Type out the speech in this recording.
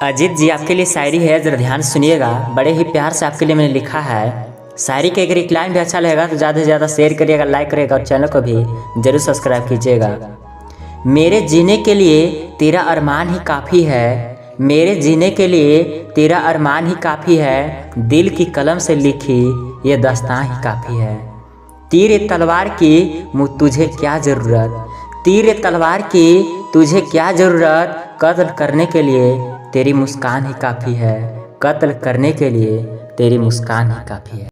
अजीत जी आपके लिए शायरी है, ज़रा ध्यान सुनिएगा। बड़े ही प्यार से आपके लिए मैंने लिखा है। शायरी का अगर एक लाइन भी अच्छा लगेगा तो ज़्यादा से ज़्यादा शेयर करिएगा, लाइक करिएगा और चैनल को भी ज़रूर सब्सक्राइब कीजिएगा। मेरे जीने के लिए तेरा अरमान ही काफ़ी है, मेरे जीने के लिए तेरा अरमान ही काफ़ी है, दिल की कलम से लिखी ये दास्तां ही काफ़ी है। तीर तलवार की तुझे क्या ज़रूरत, तीर तलवार की तुझे क्या ज़रूरत, कत्ल करने के लिए तेरी मुस्कान ही काफ़ी है, कत्ल करने के लिए तेरी मुस्कान ही काफ़ी है।